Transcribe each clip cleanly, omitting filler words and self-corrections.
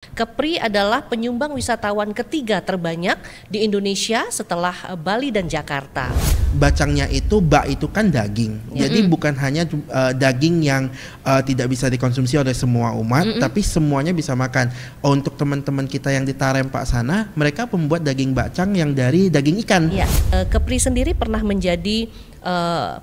Kepri adalah penyumbang wisatawan ketiga terbanyak di Indonesia setelah Bali dan Jakarta. Bacangnya itu, bak itu kan daging. Jadi bukan hanya daging yang tidak bisa dikonsumsi oleh semua umat, tapi semuanya bisa makan. Untuk teman-teman kita yang di Tarempa sana, mereka membuat daging bacang yang dari daging ikan. Ya, Kepri sendiri pernah menjadi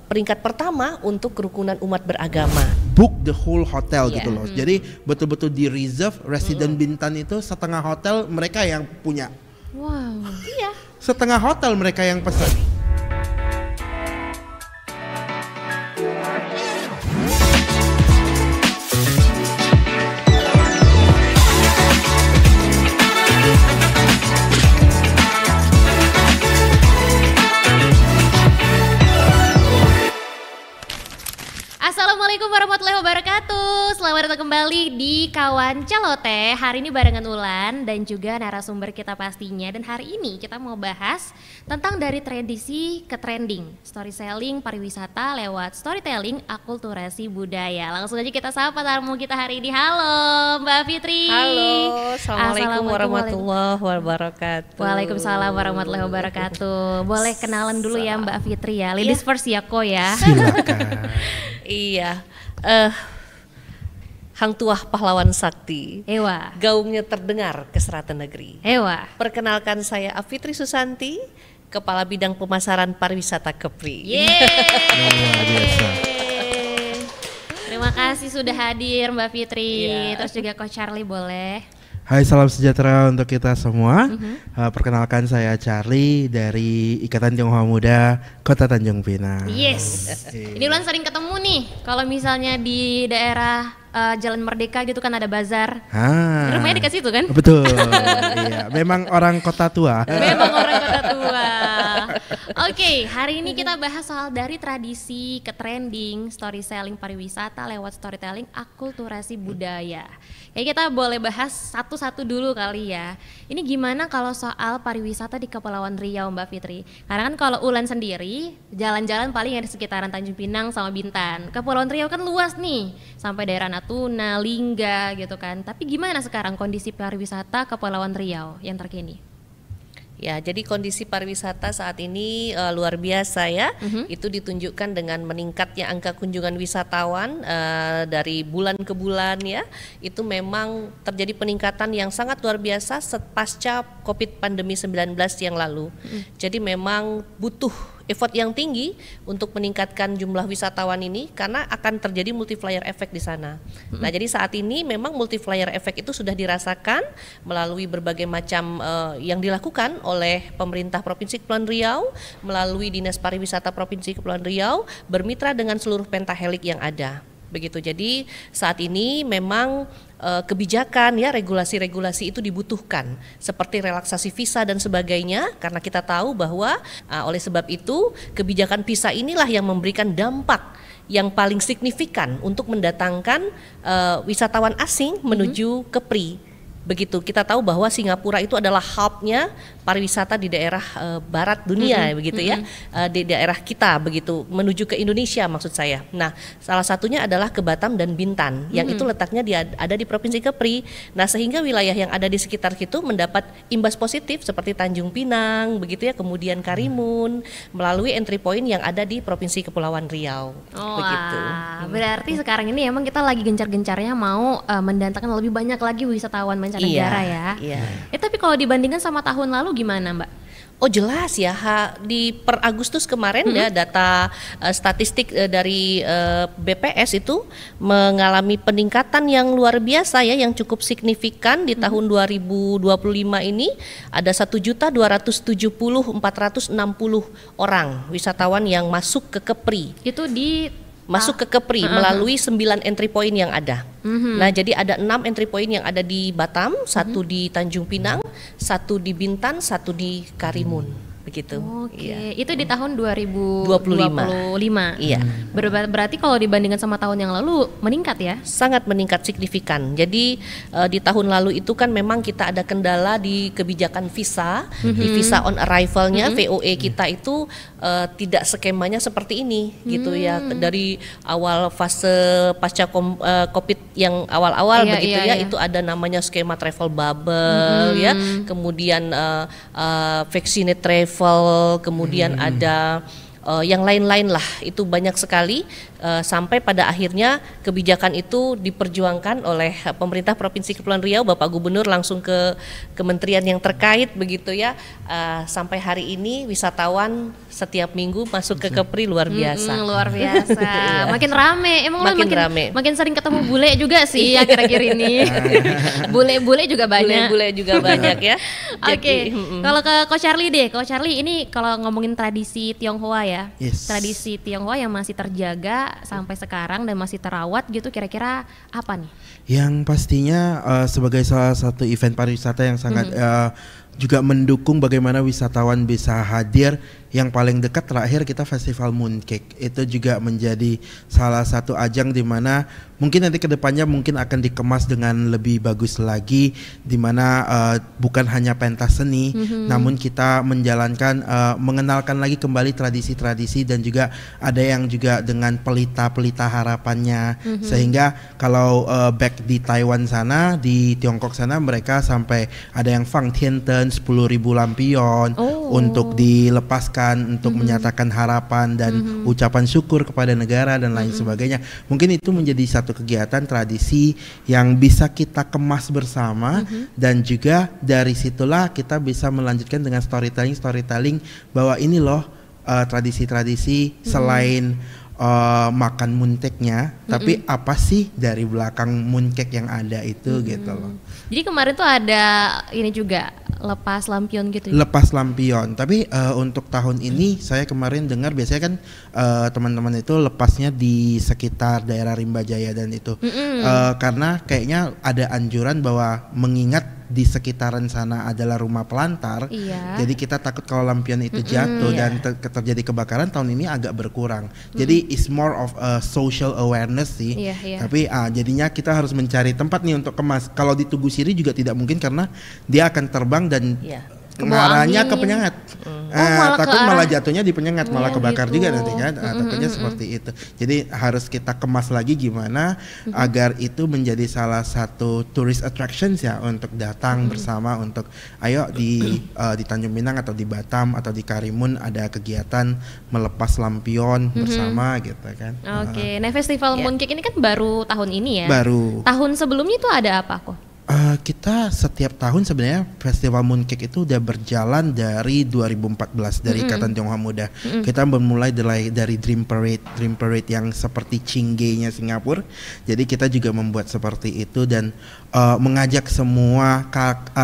peringkat pertama untuk kerukunan umat beragama. Book the whole hotel gitu loh. Jadi betul-betul di reserve, resident Bintan itu setengah hotel mereka yang punya. Wow. Iya. Setengah hotel mereka yang pesan. Assalamualaikum warahmatullahi wabarakatuh. Selamat datang kembali di Kawan Celoteh. Hari ini barengan Ulan dan juga narasumber kita pastinya. Dan hari ini kita mau bahas tentang dari tradisi ke trending, storytelling pariwisata lewat storytelling akulturasi budaya. Langsung aja kita sapa tamu kita hari ini. Halo Mbak Fitri. Halo, Assalamualaikum warahmatullahi wabarakatuh. Waalaikumsalam warahmatullahi wabarakatuh. Boleh kenalan dulu ya Mbak Fitri ya. Ladies first ya Ko ya. Silakan. Iya, Hang Tuah Pahlawan Sakti. Ewa. Gaungnya terdengar ke Seratan Negeri. Ewa. Perkenalkan saya Afitri Susanti, Kepala Bidang Pemasaran Pariwisata Kepri. Luar biasa. Terima kasih sudah hadir Mbak Fitri. Iya. Terus juga Coach Charlie boleh. Hai, salam sejahtera untuk kita semua. Perkenalkan saya Charlie dari Ikatan Tionghoa Muda Kota Tanjung Pinang. Yes. Ini Ulan sering ketemu nih. Kalau misalnya di daerah Jalan Merdeka gitu kan ada bazar. Rumahnya dekat situ kan? Betul. Iya, memang orang kota tua. Memang orang kota tua. Oke, hari ini kita bahas soal dari tradisi ke trending, storytelling pariwisata lewat storytelling akulturasi budaya. Ya kita boleh bahas satu-satu dulu kali ya. Ini gimana kalau soal pariwisata di Kepulauan Riau Mbak Fitri? Karena kan kalau Ulan sendiri jalan-jalan paling ada sekitaran Tanjung Pinang sama Bintan. Kepulauan Riau kan luas nih, sampai daerah Natuna, Lingga gitu kan. Tapi gimana sekarang kondisi pariwisata Kepulauan Riau yang terkini? Ya, jadi kondisi pariwisata saat ini luar biasa ya. Itu ditunjukkan dengan meningkatnya angka kunjungan wisatawan dari bulan ke bulan ya. Itu memang terjadi peningkatan yang sangat luar biasa pasca COVID pandemi 19 yang lalu. Jadi memang butuh effort yang tinggi untuk meningkatkan jumlah wisatawan ini karena akan terjadi multiplier effect di sana. Nah, jadi saat ini memang multiplier effect itu sudah dirasakan melalui berbagai macam yang dilakukan oleh pemerintah Provinsi Kepulauan Riau melalui Dinas Pariwisata Provinsi Kepulauan Riau bermitra dengan seluruh pentahelik yang ada. Begitu. Jadi saat ini memang kebijakan ya regulasi-regulasi itu dibutuhkan seperti relaksasi visa dan sebagainya karena kita tahu bahwa oleh sebab itu kebijakan visa inilah yang memberikan dampak yang paling signifikan untuk mendatangkan wisatawan asing menuju Kepri. Begitu, kita tahu bahwa Singapura itu adalah hubnya pariwisata di daerah barat dunia begitu ya, di daerah kita begitu menuju ke Indonesia maksud saya. Nah, salah satunya adalah ke Batam dan Bintan yang itu letaknya ada di Provinsi Kepri. Nah, sehingga wilayah yang ada di sekitar situ mendapat imbas positif seperti Tanjung Pinang begitu ya, kemudian Karimun melalui entry point yang ada di Provinsi Kepulauan Riau. Begitu. Berarti sekarang ini emang kita lagi gencar-gencarnya mau mendatangkan lebih banyak lagi wisatawan mancanegara ya. Iya. Tapi kalau dibandingkan sama tahun lalu gimana Mbak? Oh jelas ya, di per Agustus kemarin ya data statistik dari BPS itu mengalami peningkatan yang luar biasa ya, yang cukup signifikan di tahun 2025 ini ada 1.270.460 orang wisatawan yang masuk ke Kepri. Itu di Masuk ke Kepri melalui 9 entry point yang ada. Nah, jadi ada 6 entry point yang ada di Batam, 1 di Tanjung Pinang, 1 di Bintan, 1 di Karimun. begitu. Oke, Iya. itu di tahun 2025. Iya. Berarti kalau dibandingkan sama tahun yang lalu meningkat ya? Sangat meningkat signifikan. Jadi di tahun lalu itu kan memang kita ada kendala di kebijakan visa, di visa on arrivalnya, VOE kita itu tidak skemanya seperti ini gitu ya. Dari awal fase pasca COVID yang awal-awal begitu ya, itu ada namanya skema travel bubble ya. Kemudian vaccinate travel, kemudian ada yang lain-lain lah, itu banyak sekali sampai pada akhirnya kebijakan itu diperjuangkan oleh pemerintah Provinsi Kepulauan Riau, Bapak Gubernur langsung ke kementerian yang terkait begitu ya, sampai hari ini wisatawan setiap minggu masuk ke Kepri luar biasa. Luar biasa, makin rame, emang makin rame. Makin sering ketemu bule juga sih akhir-akhir ini. Bule-bule juga banyak. Bule juga banyak ya. Oke, kalau ke Coach Charlie deh, Coach Charlie ini kalau ngomongin tradisi Tionghoa ya, tradisi Tionghoa yang masih terjaga sampai sekarang dan masih terawat gitu, kira-kira apa nih? Yang pastinya sebagai salah satu event pariwisata yang sangat juga mendukung bagaimana wisatawan bisa hadir. Yang paling dekat terakhir kita Festival Mooncake, itu juga menjadi salah satu ajang di mana mungkin nanti kedepannya mungkin akan dikemas dengan lebih bagus lagi, di mana bukan hanya pentas seni, namun kita menjalankan mengenalkan lagi kembali tradisi-tradisi, dan juga ada yang juga dengan pelita-pelita harapannya, sehingga kalau back di Taiwan sana, di Tiongkok sana, mereka sampai ada yang Fang Tianten 10.000 lampion untuk dilepaskan, untuk menyatakan harapan dan ucapan syukur kepada negara dan lain sebagainya. Mungkin itu menjadi satu kegiatan tradisi yang bisa kita kemas bersama, dan juga dari situlah kita bisa melanjutkan dengan storytelling bahwa ini loh tradisi-tradisi selain makan mooncake-nya, tapi apa sih dari belakang mooncake yang ada itu gitu loh. Jadi kemarin tuh ada ini juga lepas lampion gitu. Lepas lampion, tapi untuk tahun ini saya kemarin dengar biasanya kan teman-teman itu lepasnya di sekitar daerah Rimba Jaya dan itu karena kayaknya ada anjuran bahwa mengingat di sekitaran sana adalah rumah pelantar, jadi kita takut kalau lampion itu jatuh dan terjadi kebakaran. Tahun ini agak berkurang, jadi it's more of a social awareness sih. Tapi jadinya kita harus mencari tempat nih untuk kemas. Kalau di Tugu Siri juga tidak mungkin karena dia akan terbang dan ngarahnya ke penyengat. Takut malah jatuhnya di penyengat, malah kebakar juga nanti kan. Takutnya seperti itu. Jadi harus kita kemas lagi gimana agar itu menjadi salah satu tourist attractions ya, untuk datang bersama, untuk ayo di Tanjung Pinang atau di Batam atau di Karimun ada kegiatan melepas lampion bersama gitu kan. Oke, nah Festival Mooncake ini kan baru tahun ini ya. Baru. Tahun sebelumnya itu ada apa kok? Kita setiap tahun sebenarnya Festival Mooncake itu udah berjalan dari 2014 dari Ikatan Tionghoa Muda. Kita bermulai dari Dream Parade yang seperti Chingay-nya Singapura. Jadi kita juga membuat seperti itu dan mengajak semua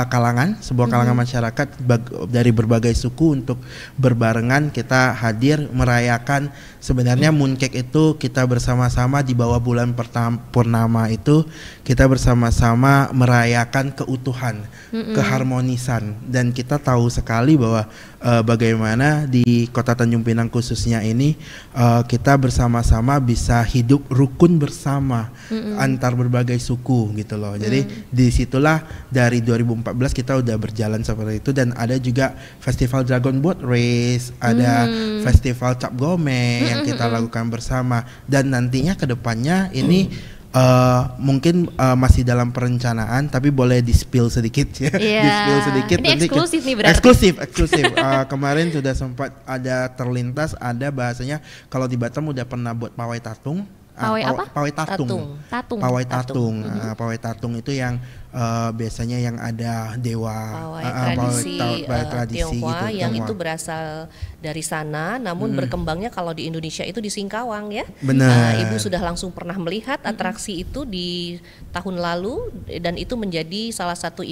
kalangan, sebuah kalangan masyarakat dari berbagai suku untuk berbarengan kita hadir merayakan. Sebenarnya Mooncake itu kita bersama-sama di bawah bulan purnama itu kita bersama-sama merayakan keutuhan, keharmonisan, dan kita tahu sekali bahwa bagaimana di Kota Tanjung Pinang khususnya ini kita bersama-sama bisa hidup rukun bersama antar berbagai suku gitu loh. Jadi disitulah dari 2014 kita udah berjalan seperti itu, dan ada juga Festival Dragon Boat Race, ada Festival Cap Gome yang kita lakukan bersama, dan nantinya kedepannya ini mungkin masih dalam perencanaan, tapi boleh di-spill sedikit ya. Di-spill sedikit. Ini eksklusif nih berarti. Eksklusif. Kemarin sudah sempat ada terlintas, ada bahasanya kalau di Batam udah pernah buat pawai tatung. Pawai tatung. Pawai tatung. Pawai tatung itu yang biasanya yang ada dewa tradisi Tionghoa gitu, yang itu berasal dari sana, namun berkembangnya kalau di Indonesia itu di Singkawang ya. Benar. Ibu sudah langsung pernah melihat atraksi itu di tahun lalu, dan itu menjadi salah satu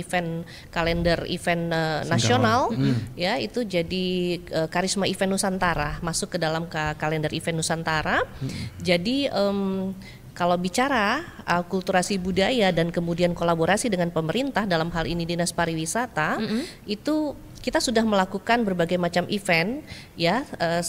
kalender event nasional ya, itu jadi Karisma Event Nusantara, masuk ke dalam kalender event Nusantara. Jadi kalau bicara akulturasi budaya dan kemudian kolaborasi dengan pemerintah dalam hal ini Dinas Pariwisata, itu kita sudah melakukan berbagai macam event ya,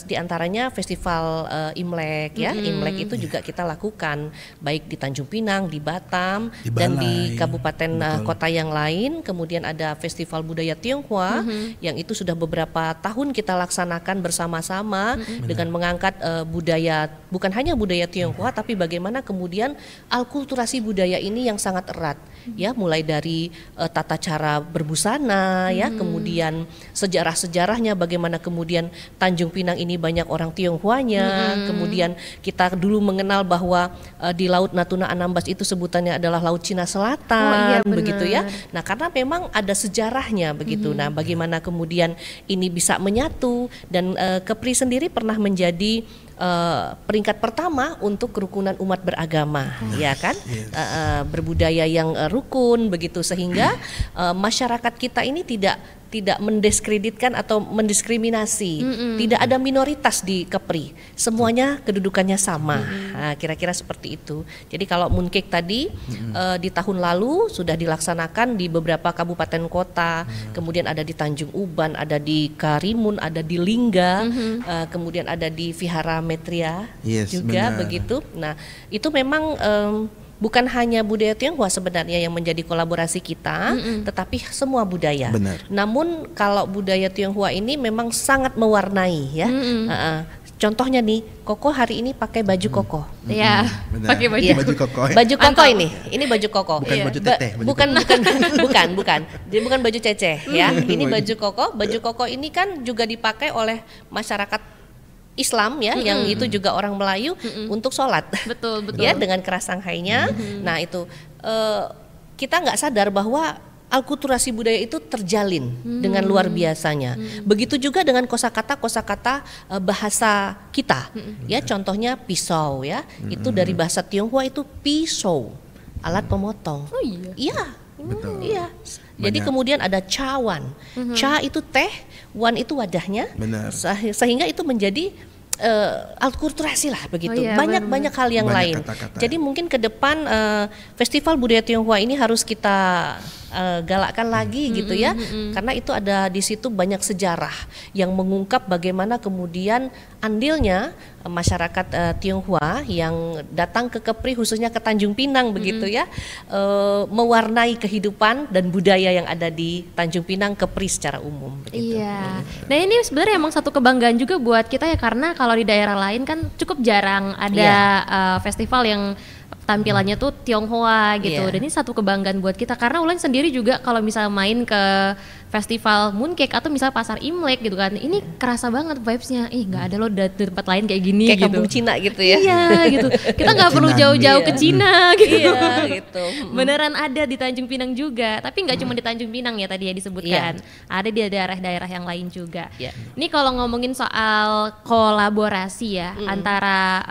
di antaranya festival Imlek ya. Imlek itu juga kita lakukan baik di Tanjung Pinang, di Batam, dan di kabupaten kota yang lain. Kemudian ada festival budaya Tionghoa yang itu sudah beberapa tahun kita laksanakan bersama-sama dengan mengangkat budaya, bukan hanya budaya Tionghoa tapi bagaimana kemudian alkulturasi budaya ini yang sangat erat ya, mulai dari tata cara berbusana ya, kemudian sejarah-sejarahnya, bagaimana kemudian Tanjung Pinang ini banyak orang Tionghoanya, kemudian kita dulu mengenal bahwa di Laut Natuna Anambas itu sebutannya adalah Laut Cina Selatan, begitu ya. Nah, karena memang ada sejarahnya begitu. Nah, bagaimana kemudian ini bisa menyatu, dan Kepri sendiri pernah menjadi peringkat pertama untuk kerukunan umat beragama, ya kan, berbudaya yang rukun begitu, sehingga masyarakat kita ini tidak mendiskreditkan atau mendiskriminasi, tidak ada minoritas di Kepri, semuanya kedudukannya sama. Nah, kira-kira seperti itu. Jadi kalau mooncake tadi di tahun lalu sudah dilaksanakan di beberapa kabupaten kota, kemudian ada di Tanjung Uban, ada di Karimun, ada di Lingga, kemudian ada di Vihara Metria juga, begitu. Nah, itu memang bukan hanya budaya Tionghoa sebenarnya yang menjadi kolaborasi kita, tetapi semua budaya. Namun kalau budaya Tionghoa ini memang sangat mewarnai ya. Contohnya nih, Koko hari ini pakai baju koko. Ya, pakai baju koko. Ya. Baju koko ini baju koko. Bukan baju teteh. Bukan. Jadi bukan baju ceceh ya. Ini baju koko. Baju koko ini kan juga dipakai oleh masyarakat Islam ya, yang itu juga orang Melayu untuk sholat, betul ya, dengan kerasanghainya. Nah itu kita nggak sadar bahwa alkulturasi budaya itu terjalin dengan luar biasanya. Begitu juga dengan kosakata bahasa kita ya, contohnya pisau ya, itu dari bahasa Tionghoa itu pisau, alat pemotong. Iya. Jadi kemudian ada cawan, ca itu teh, wan itu wadahnya, sehingga itu menjadi alkulturasi lah begitu. Banyak hal yang lain. Kata-kata. Jadi mungkin ke depan festival budaya Tionghoa ini harus kita galakkan lagi gitu ya, karena itu ada di situ banyak sejarah yang mengungkap bagaimana kemudian andilnya masyarakat Tionghoa yang datang ke Kepri, khususnya ke Tanjung Pinang begitu ya, mewarnai kehidupan dan budaya yang ada di Tanjung Pinang, Kepri secara umum begitu. Iya. Nah ini sebenarnya emang satu kebanggaan juga buat kita ya, karena kalau di daerah lain kan cukup jarang ada festival yang tampilannya tuh Tionghoa gitu. Dan ini satu kebanggaan buat kita, karena Ulan sendiri juga kalau misalnya main ke festival mooncake atau misalnya pasar Imlek gitu kan, ini kerasa banget vibes-nya. Nggak ada loh di tempat lain kayak gini, kayak gitu. Kampung Cina gitu ya. Iya gitu. Kita nggak perlu jauh-jauh ke Cina gitu. Iya gitu. Beneran ada di Tanjung Pinang juga, tapi nggak cuma di Tanjung Pinang ya tadi ya disebutkan. Ada di daerah-daerah yang lain juga. Ini kalau ngomongin soal kolaborasi ya antara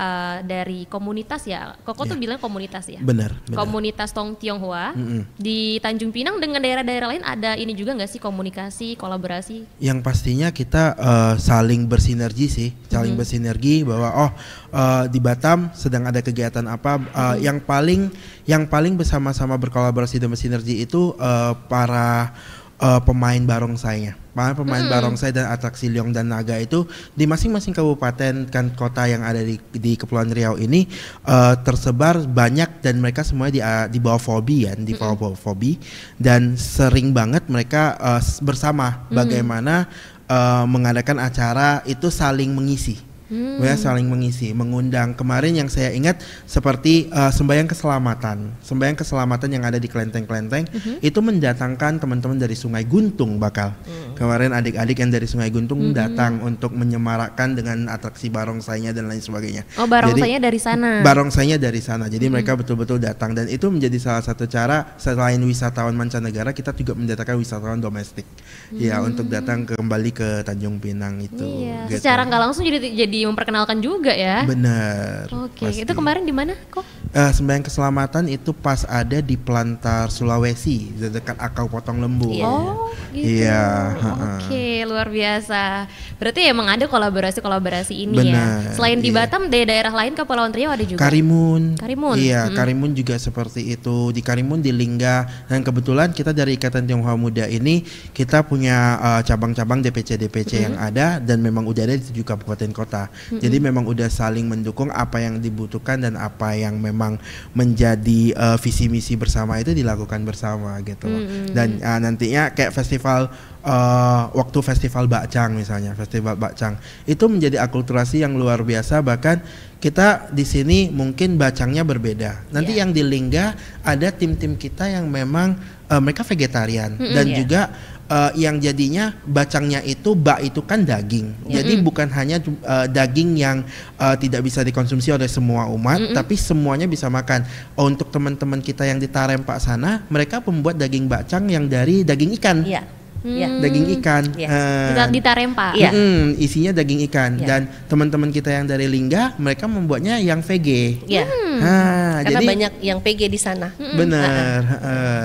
dari komunitas ya, Koko tuh bilang komunitas ya. Benar. Komunitas Tong Tionghoa di Tanjung Pinang dengan daerah-daerah lain ada ini juga nggak sih, komunikasi, kolaborasi? Yang pastinya kita saling bersinergi sih, saling bersinergi bahwa di Batam sedang ada kegiatan apa, yang paling bersama-sama berkolaborasi dan bersinergi itu para pemain barongsainya. Pemain barongsai dan atraksi Liong dan Naga itu di masing-masing kabupaten kan kota yang ada di Kepulauan Riau ini tersebar banyak, dan mereka semuanya di bawah Fobi ya, di bawah Fobi, dan sering banget mereka bersama bagaimana mengadakan acara itu saling mengisi. Saling mengisi, mengundang. Kemarin yang saya ingat seperti sembahyang keselamatan yang ada di kelenteng-kelenteng itu mendatangkan teman-teman dari Sungai Guntung bakal. Kemarin adik-adik yang dari Sungai Guntung datang untuk menyemarakkan dengan atraksi barongsainya dan lain sebagainya. Barongsainya dari sana. Barongsainya dari sana. Jadi mereka betul-betul datang, dan itu menjadi salah satu cara selain wisatawan mancanegara, kita juga mendatangkan wisatawan domestik. Ya, untuk datang kembali ke Tanjung Pinang itu. Iya. Gitu. Secara nggak langsung jadi lagi memperkenalkan juga ya. Bener. Oke, pasti. itu kemarin di mana kok? Sembahyang keselamatan itu pas ada di Pelantar Sulawesi, di dekat Akau Potong Lembu. Oh, gitu. Iya, Oke, luar biasa. Berarti emang ada kolaborasi ini ya. Benar, Selain di iya. Batam, di daerah lain Kepulauan Riau ada juga. Karimun. Iya, Mm-mm. Karimun juga seperti itu. Di Karimun, di Lingga, dan kebetulan kita dari Ikatan Tionghoa Muda ini kita punya cabang-cabang DPC yang ada, dan memang udah ada di 7 kabupaten kota. Jadi memang udah saling mendukung apa yang dibutuhkan dan apa yang memang menjadi visi misi bersama itu dilakukan bersama gitu loh. Dan nantinya kayak festival waktu festival Bakcang misalnya, festival Bakcang itu menjadi akulturasi yang luar biasa. Bahkan kita di sini mungkin bacangnya berbeda. Nanti yang di Lingga ada tim-tim kita yang memang mereka vegetarian dan juga yang jadinya bacangnya itu bak itu kan daging. Jadi bukan hanya daging yang tidak bisa dikonsumsi oleh semua umat, tapi semuanya bisa makan. Untuk teman-teman kita yang di Tarempa sana, mereka membuat daging bacang yang dari daging ikan. Iya. Iya. Daging ikan. Di Tarempa. Iya. Isinya daging ikan. Iya. Dan teman-teman kita yang dari Lingga, mereka membuatnya yang VG. Iya. Karena Jadi banyak yang PG di sana. benar.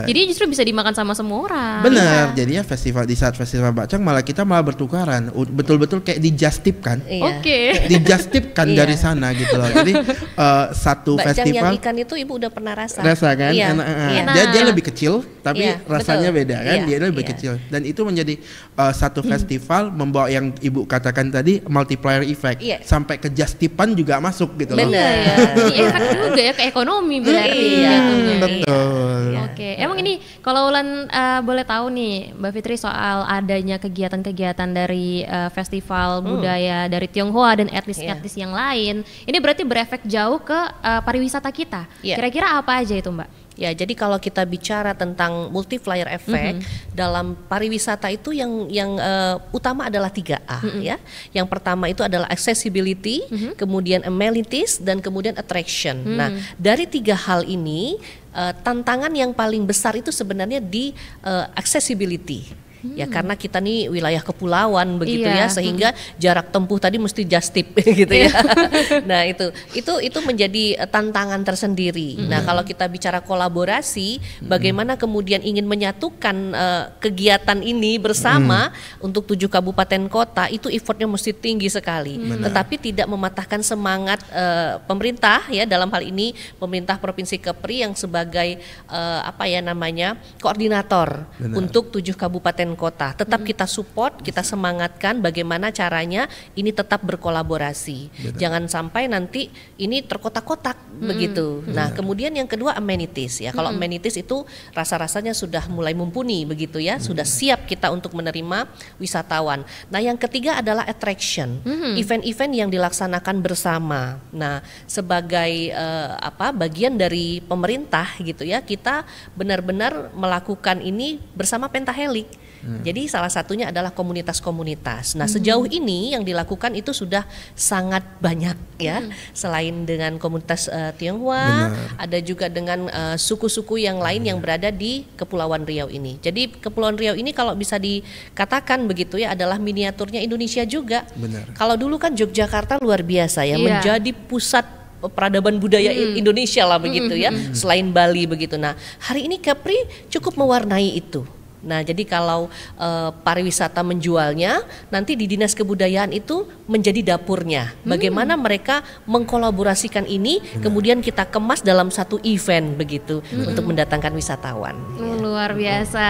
Jadi justru bisa dimakan sama semua orang. Benar, jadinya festival di saat festival Bakcang kita malah bertukaran, betul-betul kayak dijustip kan, Iya. Oke. dijustip kan Iya. dari sana gitu loh. Jadi satu Bakcang festival yang ikan itu ibu udah pernah rasa. kan, Iya. enak, Iya. dia lebih kecil, tapi Iya, rasanya betul. beda kan, Iya, dia lebih iya. kecil, dan itu menjadi satu festival membawa yang ibu katakan tadi multiplier effect, Iya. sampai ke justipan juga masuk gitu loh. Benar. Ya. Ini efek juga ya ke ekonomi berarti. Iya. jatuhnya. Betul. Iya. Oke, emang ini kalau Ulan boleh tahu nih Mbak Fitri soal adanya kegiatan-kegiatan dari festival budaya dari Tionghoa dan etnis-etnis yang lain, ini berarti berefek jauh ke pariwisata kita. Iya. Kira-kira apa aja itu Mbak? Ya, jadi kalau kita bicara tentang multiplier effect dalam pariwisata itu yang utama adalah 3A ya. Yang pertama itu adalah accessibility, kemudian amenities, dan kemudian attraction. Nah, dari 3 hal ini tantangan yang paling besar itu sebenarnya di accessibility. Ya karena kita nih wilayah kepulauan begitu Iya. ya, sehingga jarak tempuh tadi mesti just tip gitu ya. Nah itu menjadi tantangan tersendiri. Nah kalau kita bicara kolaborasi, bagaimana kemudian ingin menyatukan kegiatan ini bersama untuk 7 kabupaten kota, itu effortnya mesti tinggi sekali. Tetapi tidak mematahkan semangat pemerintah ya, dalam hal ini pemerintah Provinsi Kepri yang sebagai koordinator untuk 7 kabupaten kota. Tetap kita support, kita semangatkan bagaimana caranya ini tetap berkolaborasi. Jangan sampai nanti ini terkotak-kotak begitu. Nah, kemudian yang kedua amenities ya. Kalau amenities itu rasa-rasanya sudah mulai mumpuni begitu ya, sudah siap kita untuk menerima wisatawan. Nah, yang ketiga adalah attraction. Event-event yang dilaksanakan bersama. Nah, sebagai bagian dari pemerintah gitu ya, kita benar-benar melakukan ini bersama Pentahelix. Jadi salah satunya adalah komunitas-komunitas. Nah, sejauh ini yang dilakukan itu sudah sangat banyak ya. Selain dengan komunitas Tionghoa, ada juga dengan suku-suku yang lain yang berada di Kepulauan Riau ini. Jadi Kepulauan Riau ini kalau bisa dikatakan begitu ya, adalah miniaturnya Indonesia juga. Benar. Kalau dulu kan Yogyakarta luar biasa ya, Iya. menjadi pusat peradaban budaya Indonesia lah begitu ya, selain Bali begitu. Nah, hari ini Kepri cukup mewarnai itu. Nah, jadi kalau pariwisata menjualnya, nanti di Dinas Kebudayaan itu menjadi dapurnya. Bagaimana mereka mengkolaborasikan ini, kemudian kita kemas dalam satu event begitu untuk mendatangkan wisatawan. Luar biasa.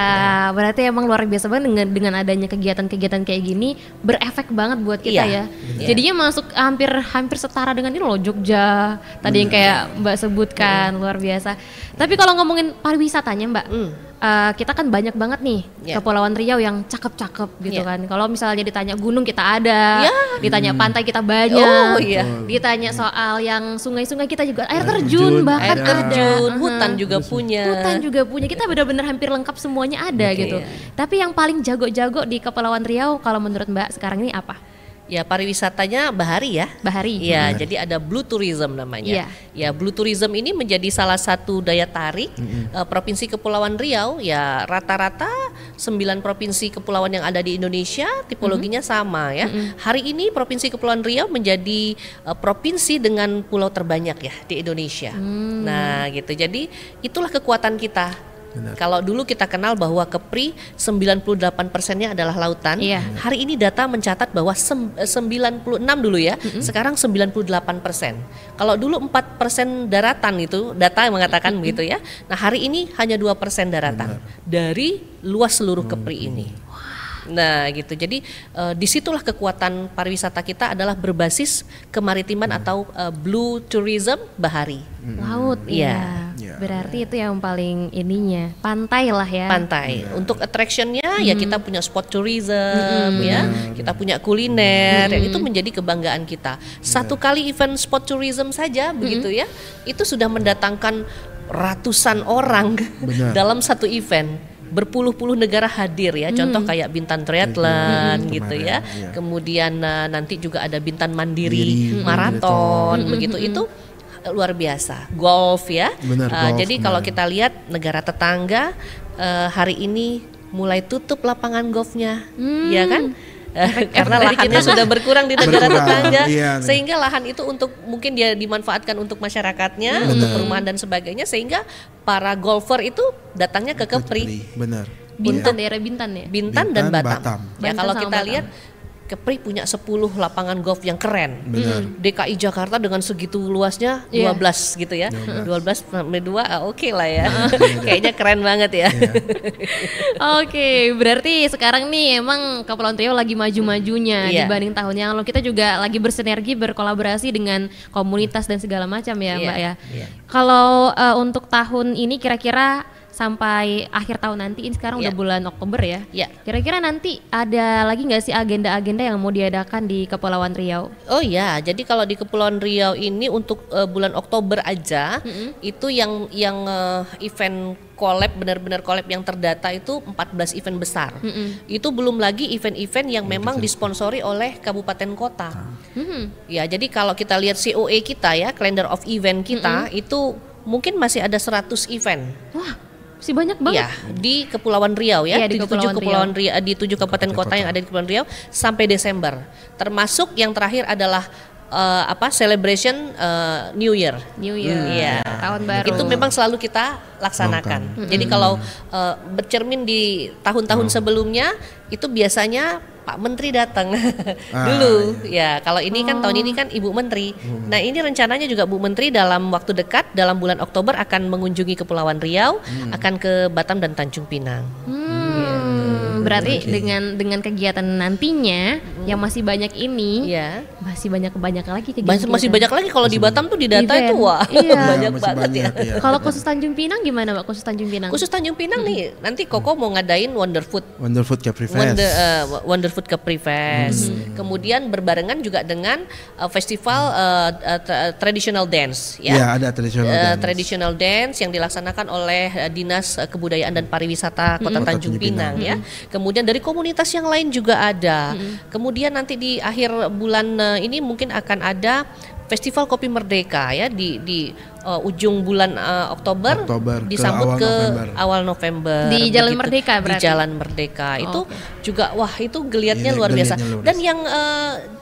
Berarti emang luar biasa banget dengan adanya kegiatan-kegiatan kayak gini, berefek banget buat kita Iya. ya. Jadinya masuk hampir setara dengan ini loh, Jogja. Tadi yang kayak Mbak sebutkan, luar biasa. Tapi kalau ngomongin pariwisatanya Mbak, kita kan banyak banget nih Kepulauan Riau yang cakep-cakep gitu kan. Kalau misalnya ditanya gunung kita ada, ditanya pantai kita banyak, ditanya soal yang sungai-sungai kita juga, air terjun bahkan Air terjun, ada. hutan juga punya. Hutan juga punya, kita benar-benar hampir lengkap semuanya ada gitu. Tapi yang paling jago-jago di Kepulauan Riau kalau menurut Mbak sekarang ini apa? Ya, pariwisatanya bahari ya. Bahari. Ya, jadi ada Blue Tourism namanya. Ya, Blue Tourism ini menjadi salah satu daya tarik Provinsi Kepulauan Riau. Ya, rata-rata 9 provinsi kepulauan yang ada di Indonesia tipologinya sama ya. Hari ini Provinsi Kepulauan Riau menjadi provinsi dengan pulau terbanyak ya di Indonesia. Nah, gitu. Jadi itulah kekuatan kita. Benar. Kalau dulu kita kenal bahwa Kepri 98%-nya adalah lautan. Hari ini data mencatat bahwa 96 dulu ya. Sekarang 98%. Kalau dulu 4% daratan itu data yang mengatakan begitu ya. Nah, hari ini hanya 2% daratan dari luas seluruh Kepri ini. Nah, gitu. Jadi disitulah kekuatan pariwisata kita adalah berbasis kemaritiman atau blue tourism bahari. Laut, ya. Berarti itu yang paling ininya, pantai lah ya. Pantai. Untuk attractionnya ya kita punya sport tourism ya, kita punya kuliner, yang itu menjadi kebanggaan kita. Satu kali event sport tourism saja begitu ya, itu sudah mendatangkan ratusan orang dalam satu event. Berpuluh-puluh negara hadir ya, contoh kayak Bintan Triathlon gitu ya. Kemudian nanti juga ada Bintan Mandiri Marathon begitu, itu luar biasa. Golf ya. Golf, jadi kalau kita lihat negara tetangga hari ini mulai tutup lapangan golfnya, ya kan? Karena lahannya sudah berkurang di negara tetangga, sehingga lahan itu untuk mungkin dia dimanfaatkan untuk masyarakatnya, untuk perumahan dan sebagainya, sehingga para golfer itu datangnya ke Kepri. Benar. Bintan, daerah Bintan ya. Bintan dan Batam. Ya, Banten kalau sama kita Batam. lihat Kepri punya 10 lapangan golf yang keren. DKI Jakarta dengan segitu luasnya 12 gitu ya. 12 sampai 2 oke lah ya. Kayaknya keren banget ya. Oke, berarti sekarang nih emang Kepulauan Riau lagi maju-majunya dibanding tahun yang lalu. Kita juga lagi bersinergi, berkolaborasi dengan komunitas dan segala macam ya, Mbak ya. Kalau untuk tahun ini kira-kira sampai akhir tahun nanti, ini sekarang udah bulan Oktober ya. Kira-kira nanti ada lagi nggak sih agenda-agenda yang mau diadakan di Kepulauan Riau? Oh ya, jadi kalau di Kepulauan Riau ini untuk bulan Oktober aja itu yang event collab, benar-benar collab yang terdata itu 14 event besar. Itu belum lagi event-event yang memang disponsori oleh kabupaten kota. Ya, jadi kalau kita lihat COE kita ya, calendar of event kita itu mungkin masih ada 100 event. Wah, masih banyak banget. Ya, di Kepulauan Riau ya, di 7 Kepulauan Riau, di 7 kabupaten kota yang ada di Kepulauan Riau sampai Desember. Termasuk yang terakhir adalah celebration New Year. Tahun baru. Itu memang selalu kita laksanakan. Jadi kalau bercermin di tahun-tahun sebelumnya itu biasanya Pak Menteri datang dulu. Ya, kalau ini kan tahun ini kan Ibu Menteri. Nah, ini rencananya juga Bu Menteri dalam waktu dekat, dalam bulan Oktober akan mengunjungi Kepulauan Riau, akan ke Batam dan Tanjung Pinang. Berarti dengan kegiatan nantinya yang masih banyak ini, masih banyak lagi kegiatan. Masih banyak lagi kalau di Batam tuh di data itu banyak banget ya. Kalau khusus Tanjung Pinang gimana, Mbak? Khusus Tanjung Pinang? Khusus Tanjung Pinang nih, nanti Koko mau ngadain Wonder Food Capri Fest. Wonder Food Capri Fest. Kemudian berbarengan juga dengan festival traditional dance ya. Ya, ada traditional dance yang dilaksanakan oleh Dinas Kebudayaan dan Pariwisata Kota Tanjung Pinang ya. Kemudian dari komunitas yang lain juga ada. Kemudian nanti di akhir bulan ini mungkin akan ada Festival Kopi Merdeka ya di ujung bulan Oktober disambut ke awal November di Jalan Merdeka berarti. Di Jalan Merdeka itu juga itu geliatnya luar biasa. Dan yang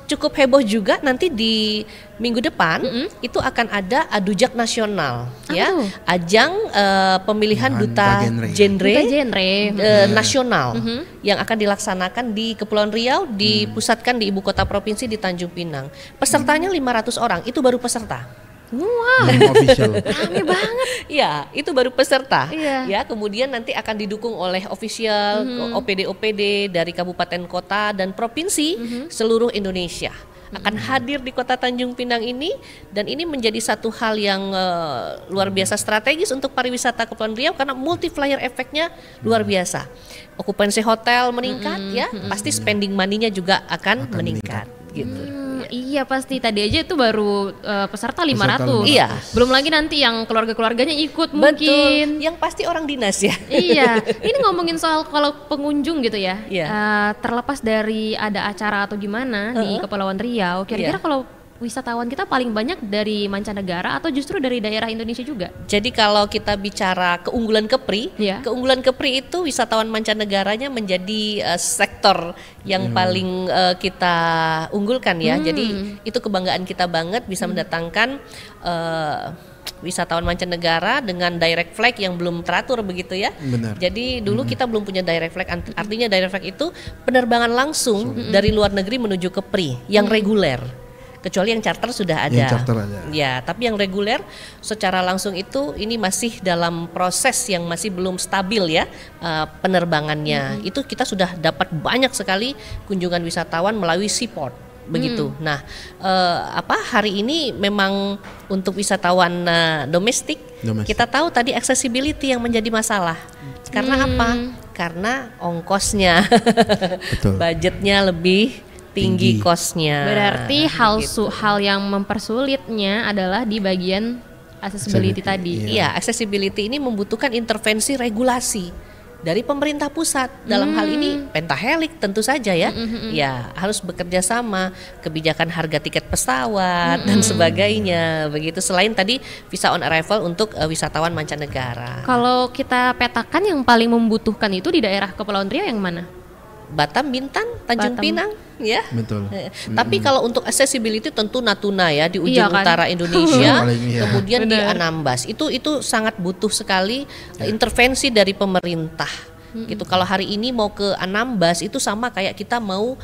cukup heboh juga nanti di minggu depan itu akan ada Adujak Nasional ya. Ajang pemilihan duta genre nasional yang akan dilaksanakan di Kepulauan Riau, dipusatkan di ibu kota provinsi di Tanjung Pinang. Pesertanya 500 orang, itu baru peserta. Wow, rame banget. Ya, itu baru peserta. Ya, kemudian nanti akan didukung oleh official OPD dari kabupaten kota dan provinsi seluruh Indonesia. Akan hadir di kota Tanjung Pinang ini, dan ini menjadi satu hal yang luar biasa strategis untuk pariwisata Kepulauan Riau karena multiplier efeknya luar biasa. Okupansi hotel meningkat ya, pasti spending money-nya juga akan meningkat gitu. Iya pasti, tadi aja itu baru peserta 500. Iya. Belum lagi nanti yang keluarga-keluarganya ikut Betul. mungkin. Yang pasti orang dinas ya. Iya, ini ngomongin soal kalau pengunjung gitu ya, Iya. terlepas dari ada acara atau gimana di Kepulauan Riau, kira-kira Iya. kalau wisatawan kita paling banyak dari mancanegara atau justru dari daerah Indonesia juga? Jadi kalau kita bicara keunggulan Kepri, Iya. keunggulan Kepri itu wisatawan mancanegaranya menjadi sektor yang paling kita unggulkan ya. Jadi itu kebanggaan kita banget bisa mendatangkan wisatawan mancanegara dengan direct flight yang belum teratur begitu ya. Benar. Jadi dulu kita belum punya direct flight, artinya direct flight itu penerbangan langsung dari luar negeri menuju Kepri yang reguler. Kecuali yang charter sudah ada. Yang charter ada. Ya, tapi yang reguler secara langsung itu ini masih dalam proses yang masih belum stabil ya penerbangannya. Itu kita sudah dapat banyak sekali kunjungan wisatawan melalui seaport begitu. Nah, hari ini memang untuk wisatawan domestik kita tahu tadi accessibility yang menjadi masalah. Karena apa? Karena ongkosnya, Betul. budgetnya lebih tinggi kosnya. Berarti hal yang mempersulitnya adalah di bagian accessibility tadi. Iya, accessibility ini membutuhkan intervensi regulasi dari pemerintah pusat. Dalam hal ini Pentahelix tentu saja ya. Ya, harus bekerja sama, kebijakan harga tiket pesawat dan sebagainya. Begitu, selain tadi visa on arrival untuk wisatawan mancanegara. Kalau kita petakan yang paling membutuhkan itu di daerah Kepulauan Riau yang mana? Batam, Bintan, Tanjung Batam. Pinang, ya. Betul. Tapi kalau untuk accessibility tentu Natuna ya di ujung Iya kan? utara Indonesia, Paling, iya. kemudian di Benar. Anambas itu sangat butuh sekali intervensi dari pemerintah. Gitu. Kalau hari ini mau ke Anambas itu sama kayak kita mau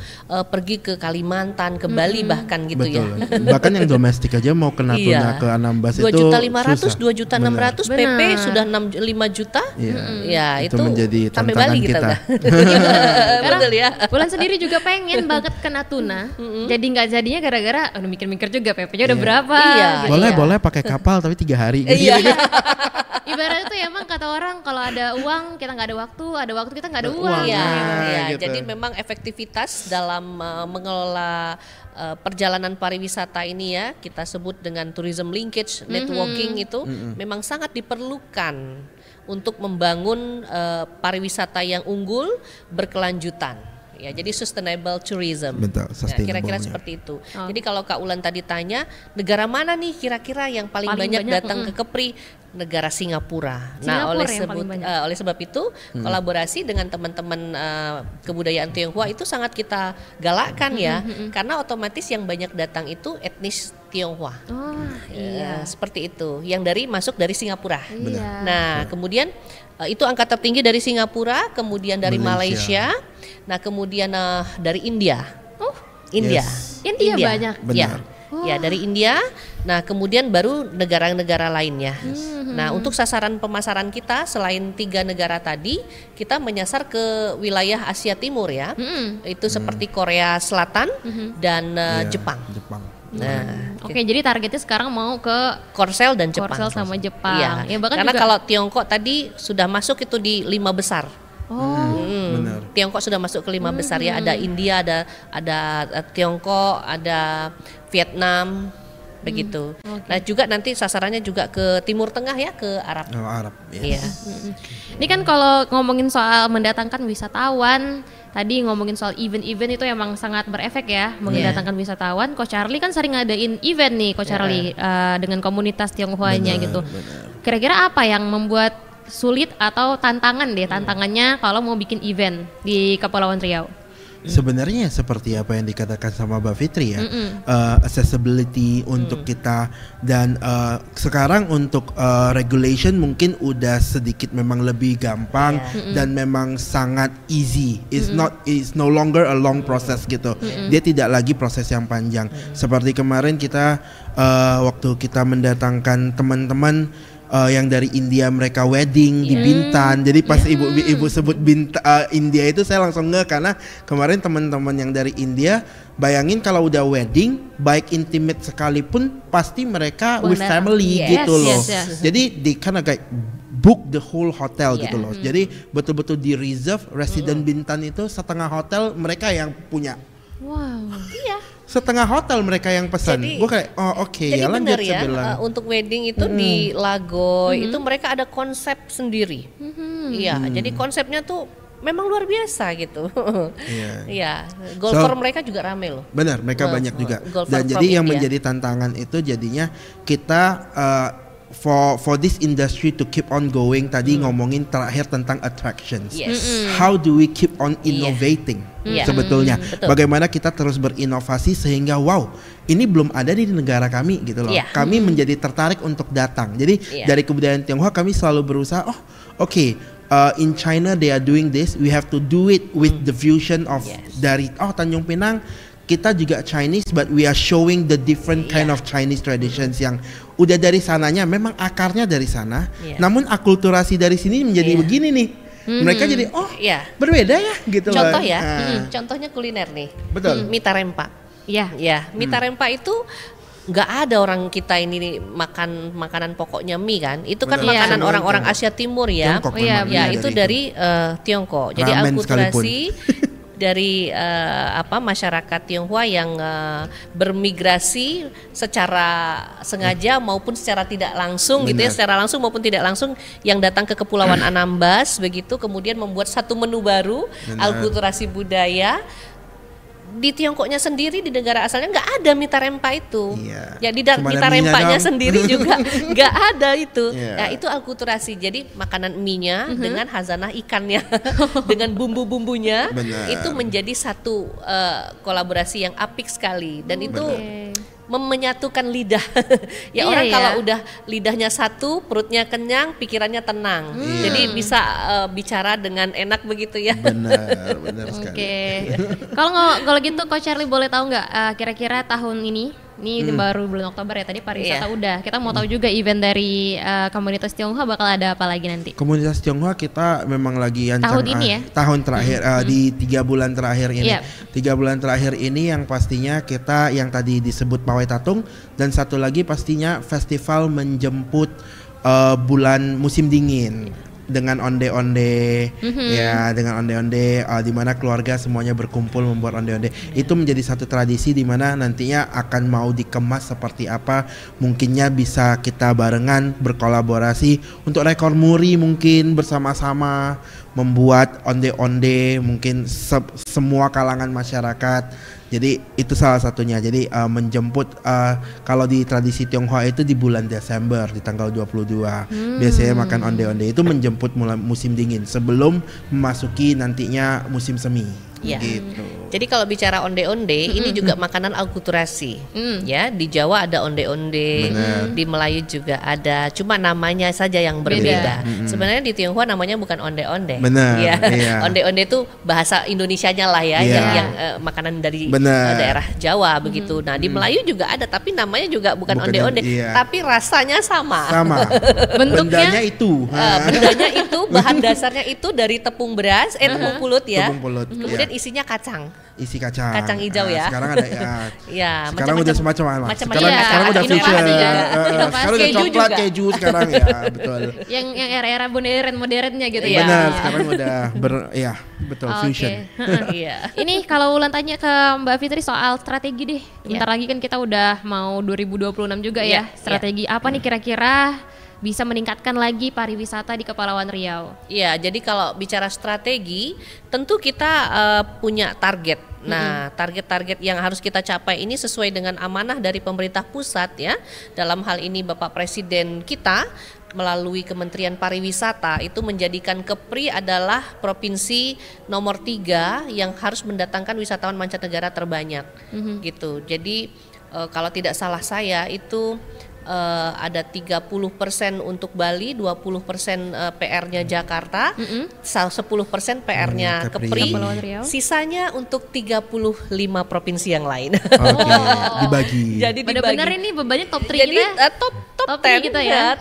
pergi ke Kalimantan, ke Bali bahkan gitu Betul. ya. Bahkan yang domestik aja mau ke Natuna Iya. ke Anambas 2.500.000, susah. 2.600.000 PP Benar. sudah 5 juta. Iya. Ya, Itu itu menjadi sampai tantangan Bali kita kita. udah. Betul ya. Bulan sendiri juga pengen banget ke Natuna. Jadi nggak jadinya gara-gara mikir-mikir juga PP-nya udah Iya. berapa. Iya. gitu Boleh ya. boleh pakai kapal tapi 3 hari. Iya. Ibaratnya tuh ya emang kata orang kalau ada uang kita nggak ada waktu kita nggak ada uang. Iya, Nah, iya. gitu. Jadi memang efektivitas dalam mengelola perjalanan pariwisata ini ya, kita sebut dengan tourism linkage networking itu memang sangat diperlukan untuk membangun pariwisata yang unggul berkelanjutan. Ya, jadi sustainable tourism. Betul, Ya, sustainable, kira-kira ya. seperti itu. Oh. Jadi kalau Kak Ulan tadi tanya, negara mana nih kira-kira yang paling banyak datang ke Kepri? Negara Singapura. Nah, Singapura oleh sebab itu kolaborasi dengan teman-teman kebudayaan Tionghoa itu sangat kita galakkan ya, karena otomatis yang banyak datang itu etnis Tionghoa. Oh iya. Seperti itu. Yang masuk dari Singapura. Iya. Nah, kemudian itu angka tertinggi dari Singapura, kemudian dari Malaysia. Nah, kemudian dari India. Oh, India. Yes. India banyak. Ya. Benar. Ya, dari India. Nah, kemudian baru negara-negara lainnya. Nah, untuk sasaran pemasaran kita selain 3 negara tadi, kita menyasar ke wilayah Asia Timur ya. Itu seperti Korea Selatan dan Iya, Jepang. Jepang. Nah, Oke, jadi targetnya sekarang mau ke Korsel dan Jepang. Korsel sama Jepang. Iya. Ya, bahkan Karena juga- kalau Tiongkok tadi sudah masuk itu di 5 besar. Oh, Benar. Tiongkok sudah masuk ke 5 besar ya. Ada India, ada Tiongkok, ada Vietnam, begitu. Nah, juga nanti sasarannya juga ke Timur Tengah ya, ke Arab. Oh, Arab. Iya. ini kan kalau ngomongin soal mendatangkan wisatawan, tadi ngomongin soal event-event itu emang sangat berefek ya mendatangkan wisatawan. Coach Charlie kan sering ngadain event nih, Coach Charlie dengan komunitas Tionghoanya gitu. Kira-kira apa yang membuat sulit atau tantangannya kalau mau bikin event di Kepulauan Riau? Sebenarnya seperti apa yang dikatakan sama Mbak Fitri ya, accessibility untuk kita dan sekarang untuk regulation mungkin udah sedikit memang lebih gampang dan memang sangat easy. It's no longer a long process gitu. Dia tidak lagi proses yang panjang. Seperti kemarin kita waktu kita mendatangkan teman-teman yang dari India, mereka wedding di Bintan. Jadi pas ibu sebut India itu saya langsung karena kemarin teman-teman yang dari India, bayangin kalau udah wedding, baik intimate sekalipun pasti mereka with family gitu loh. Yes. Jadi they kind of kayak book the whole hotel gitu loh. Jadi betul-betul di reserve resident Bintan itu setengah hotel mereka yang punya. Wow. Iya. setengah hotel mereka yang pesan. Gue kayak jadi ya lanjut benar ya, untuk wedding itu di Lagoy itu mereka ada konsep sendiri. Iya, jadi konsepnya tuh memang luar biasa gitu. Iya, golfer mereka juga rame loh. Benar, mereka banyak juga. Dan jadi yang menjadi tantangan itu jadinya kita for this industry to keep on going. Tadi ngomongin terakhir tentang attractions. How do we keep on innovating? Sebetulnya bagaimana kita terus berinovasi sehingga ini belum ada di negara kami gitu loh. Kami menjadi tertarik untuk datang. Jadi dari kebudayaan Tionghoa kami selalu berusaha in China they are doing this, we have to do it with the fusion of dari Tanjung Pinang kita juga Chinese, but we are showing the different kind of Chinese traditions yang udah dari sananya, memang akarnya dari sana, namun akulturasi dari sini menjadi begini nih. Mereka jadi berbeda ya gitu. Contoh ya, contohnya kuliner nih. Betul. Mita Rempa. Ya, Mita Rempa itu nggak ada orang kita ini makan makanan pokoknya mie kan. Itu kan makanan orang-orang Asia Timur ya. Tiongkok itu dari Tiongkok. Jadi akulturasi dari masyarakat Tionghoa yang bermigrasi secara sengaja maupun secara tidak langsung gitu ya, secara langsung maupun tidak langsung yang datang ke Kepulauan Anambas begitu, kemudian membuat satu menu baru, akulturasi budaya. Di Tiongkoknya sendiri, di negara asalnya nggak ada Mita Rempa itu. Ya di Mita Rempanya sendiri juga nggak ada itu. Nah itu akulturasi. Jadi makanan mie-nya dengan hazanah ikannya, dengan bumbu-bumbunya itu menjadi satu kolaborasi yang apik sekali. Dan itu menyatukan lidah. Orang kalau udah lidahnya satu, perutnya kenyang, pikirannya tenang. Jadi bisa bicara dengan enak begitu ya. Benar sekali. Kalau gitu Coach Charlie boleh tahu nggak kira-kira tahun ini baru bulan Oktober ya, tadi pariwisata udah. Kita mau tahu juga event dari komunitas Tionghoa bakal ada apa lagi nanti? Komunitas Tionghoa kita memang lagi tahun ini ya? Tahun terakhir di 3 bulan terakhir ini. 3 bulan terakhir ini yang pastinya kita yang tadi disebut Pawai Tatung, dan satu lagi pastinya festival menjemput bulan musim dingin. Dengan onde-onde dengan onde-onde di mana keluarga semuanya berkumpul membuat onde-onde. Itu menjadi satu tradisi di mana nantinya akan mau dikemas seperti apa, mungkinnya bisa kita barengan berkolaborasi untuk rekor muri, mungkin bersama-sama membuat onde-onde mungkin semua kalangan masyarakat. Jadi itu salah satunya. Jadi menjemput kalau di tradisi Tionghoa itu di bulan Desember di tanggal 22 biasanya makan onde-onde itu menjemput musim dingin sebelum memasuki nantinya musim semi. Gitu. Jadi kalau bicara onde-onde ini juga makanan akulturasi. Ya, di Jawa ada onde-onde, di Melayu juga ada. Cuma namanya saja yang berbeda. Sebenarnya di Tionghoa namanya bukan onde-onde. Onde-onde itu bahasa Indonesianya lah ya, yang makanan dari daerah Jawa begitu. Nah, di Melayu juga ada, tapi namanya juga bukan onde-onde, tapi rasanya sama. Bentuknya itu. Bendanya itu, bahan dasarnya itu dari tepung beras, tepung pulut ya. Tepung pulut. Kemudian isinya kacang. Isi kacang. Kacang hijau ya. Sekarang ada sekarang udah semacam-macam. Sekarang udah fusion. Sekarang udah coklat keju sekarang ya, betul. Yang era-era modernnya gitu ya. Benar, sekarang udah betul fusion. Ini kalau Wulan tanya ke Mbak Fitri soal strategi deh. Bentar lagi kan kita udah mau 2026 juga ya. Strategi apa nih kira-kira bisa meningkatkan lagi pariwisata di Kepulauan Riau? Iya, jadi kalau bicara strategi, tentu kita punya target. Nah, target-target yang harus kita capai ini sesuai dengan amanah dari pemerintah pusat ya. Dalam hal ini Bapak Presiden kita melalui Kementerian Pariwisata itu menjadikan Kepri adalah provinsi nomor 3 yang harus mendatangkan wisatawan mancanegara terbanyak. Gitu. Jadi kalau tidak salah saya itu ada 30% untuk Bali, 20% PR-nya Jakarta, 10% PR-nya Kepri, sisanya untuk 35 provinsi yang lain. Dibagi. Jadi benar-benar ini bebannya top 3 jadi, kita. top 10 gitu ya.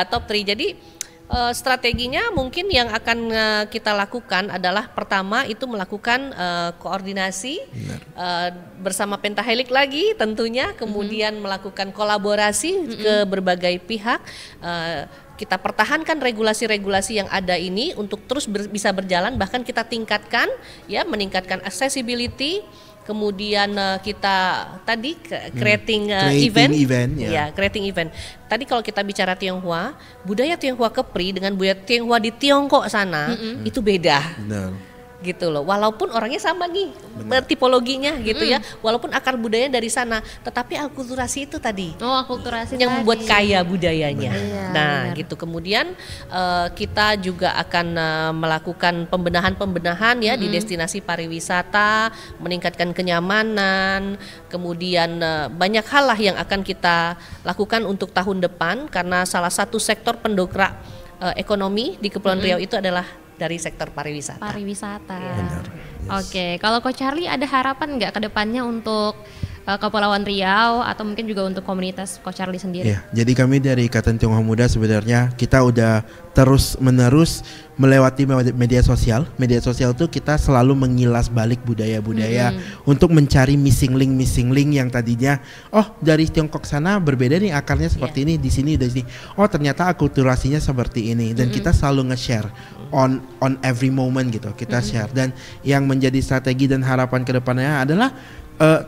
Top 3. Jadi strateginya mungkin yang akan kita lakukan adalah pertama itu melakukan koordinasi bersama Pentahelix lagi tentunya, kemudian melakukan kolaborasi ke berbagai pihak. Kita pertahankan regulasi-regulasi yang ada ini untuk terus bisa berjalan, bahkan kita tingkatkan ya, meningkatkan accessibility kemudian kita tadi creating Creating event, ya. ya, creating event. Tadi kalau kita bicara Tionghoa, budaya Tionghoa Kepri dengan budaya Tionghoa di Tiongkok sana itu beda. Benar. Gitu loh, walaupun orangnya sama nih tipologinya gitu ya, walaupun akar budayanya dari sana, tetapi akulturasi itu tadi Akulturasi yang tadi. membuat kaya budayanya. Iya, Nah benar. gitu, kemudian kita juga akan melakukan pembenahan ya di destinasi pariwisata, meningkatkan kenyamanan, kemudian banyak hal lah yang akan kita lakukan untuk tahun depan, karena salah satu sektor pendongkrak ekonomi di Kepulauan Riau itu adalah dari sektor pariwisata. Pariwisata. Benar. Oke, kalau Coach Charlie ada harapan nggak ke depannya untuk Kepulauan Riau atau mungkin juga untuk komunitas Coach Charlie sendiri? Ya, jadi kami dari Ikatan Tionghoa Muda sebenarnya kita udah terus menerus melewati media sosial. Media sosial tuh kita selalu mengilas balik budaya-budaya untuk mencari missing link yang tadinya dari Tiongkok sana berbeda nih akarnya seperti ini, di sini dari sini. Oh ternyata akulturasinya seperti ini, dan kita selalu nge-share on every moment gitu. Kita share, dan yang menjadi strategi dan harapan kedepannya adalah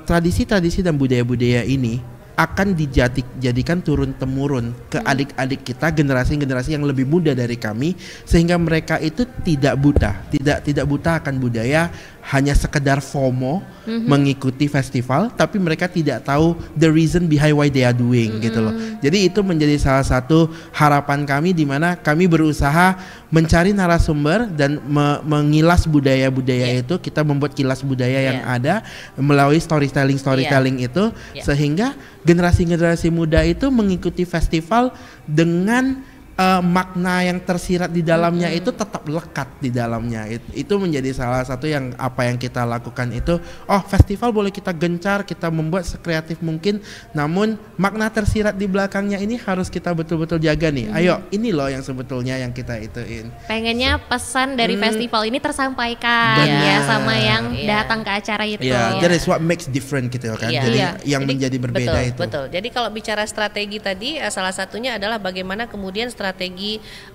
tradisi-tradisi dan budaya-budaya ini akan dijadikan turun-temurun ke adik-adik kita, generasi-generasi yang lebih muda dari kami, sehingga mereka itu tidak buta akan budaya, hanya sekedar FOMO mengikuti festival, tapi mereka tidak tahu the reason behind why they are doing gitu loh. Jadi itu menjadi salah satu harapan kami, di mana kami berusaha mencari narasumber dan mengilas budaya-budaya itu. Kita membuat kilas budaya yang ada melalui storytelling itu, sehingga generasi-generasi muda itu mengikuti festival dengan makna yang tersirat di dalamnya itu tetap lekat di dalamnya. Itu menjadi salah satu yang apa yang kita lakukan itu. Festival boleh kita gencar, kita membuat sekreatif mungkin, namun makna tersirat di belakangnya ini harus kita betul-betul jaga nih. Ayo, ini loh yang sebetulnya yang kita ituin. Pengennya pesan dari festival ini tersampaikan ya sama yang datang ke acara itu. That is what makes different gitu kan. Jadi yang menjadi berbeda itu. Betul. Jadi kalau bicara strategi tadi, salah satunya adalah bagaimana kemudian strategi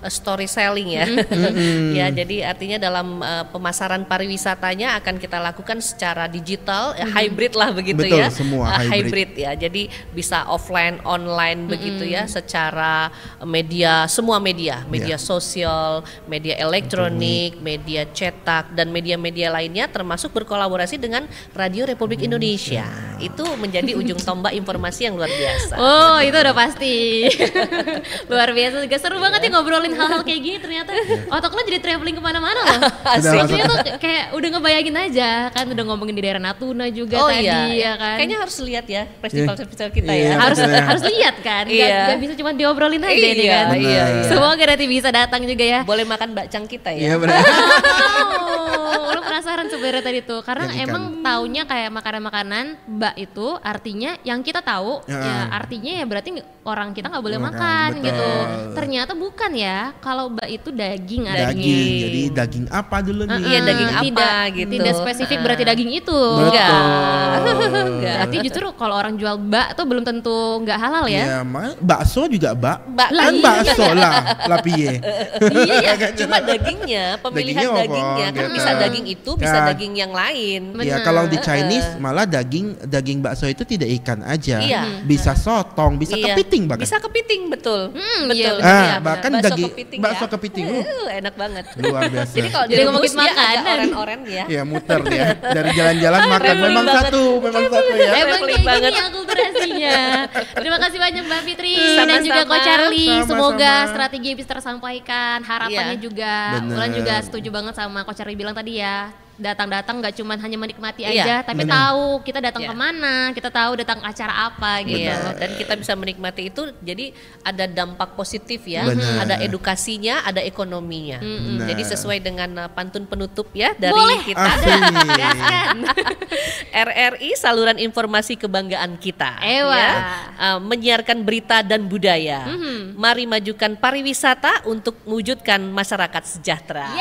story selling ya. Ya, jadi artinya dalam pemasaran pariwisatanya akan kita lakukan secara digital, hybrid lah begitu. Betul, ya. semua hybrid ya. Jadi bisa offline, online begitu ya, secara semua media sosial, media elektronik, media cetak, dan media-media lainnya, termasuk berkolaborasi dengan Radio Republik Indonesia. Itu menjadi ujung tombak informasi yang luar biasa. Oh, itu udah pasti. Luar biasa juga, seru banget ya ngobrolin hal-hal kayak gini. Ternyata otak lo jadi traveling kemana-mana loh. Maksudnya tuh kayak udah ngebayangin aja kan, udah ngomongin di daerah Natuna juga tadi ya kan. Kayaknya harus lihat ya festival-festival kita ya. Harus lihat kan. Gak bisa cuma diobrolin aja ini kan. Iya. Semoga nanti bisa datang juga ya. Boleh makan bakcang kita Iya ya. benar. Lo penasaran sebenarnya tadi tuh, karena emang taunya kayak makanan-makanan bak itu artinya yang kita tahu ya, artinya ya berarti orang kita nggak boleh makan gitu. Ternyata bukan ya, kalau bak itu daging. Jadi daging apa dulu nih? Iya, daging apa gitu. Tidak spesifik berarti daging itu. Betul. Berarti justru kalau orang jual bak tuh belum tentu nggak halal ya. Ya, bakso juga bak. Kan Bakso lah, lapiye. Iya, cuma dagingnya, pemilihan dagingnya kan gitu. bisa daging itu, bisa daging yang lain. Ya kalau di Chinese malah daging bakso itu tidak ikan aja, Iya. bisa sotong, bisa kepiting bahkan. Bisa kepiting, betul. Iya, Betul. Iya, bahkan bakso daging kepiting bakso ya. kepiting. Enak banget. Luar biasa. Jadi kalau Jadi ngomongin direbus dia makanan. agak oren-oren ya. Ya muter dia dari jalan-jalan makan Traveling memang banget. satu ya. Emang Traveling kayak banget. gini akulturasinya. Terima kasih banyak Mbak Fitri dan Sama-sama. juga Coach Charlie. Sama-sama. Semoga strategi bisa tersampaikan, harapannya Iya. juga. Bener. Ulan juga setuju banget sama Coach Charlie bilang tadi ya. Datang-datang nggak cuma hanya menikmati Iya, aja, tapi bener. tahu kita datang Iya. kemana, kita tahu datang acara apa gitu. Iya, dan kita bisa menikmati itu, jadi ada dampak positif ya, Benar. ada edukasinya, ada ekonominya. Benar. Jadi sesuai dengan pantun penutup ya dari Boleh. kita. Gaskan. RRI, saluran informasi kebanggaan kita. Ewa. Ya. Menyiarkan berita dan budaya. Mari majukan pariwisata untuk mewujudkan masyarakat sejahtera.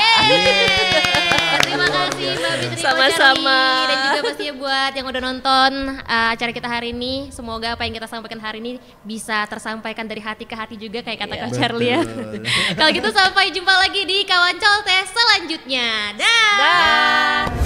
Terima kasih Mbak Fitri, Sama-sama. Coach Charlie. Dan juga pastinya buat yang udah nonton acara kita hari ini, semoga apa yang kita sampaikan hari ini bisa tersampaikan dari hati ke hati juga kayak kata Coach Charlie ya. Kalau gitu sampai jumpa lagi di Kawan Coltes selanjutnya. Dah.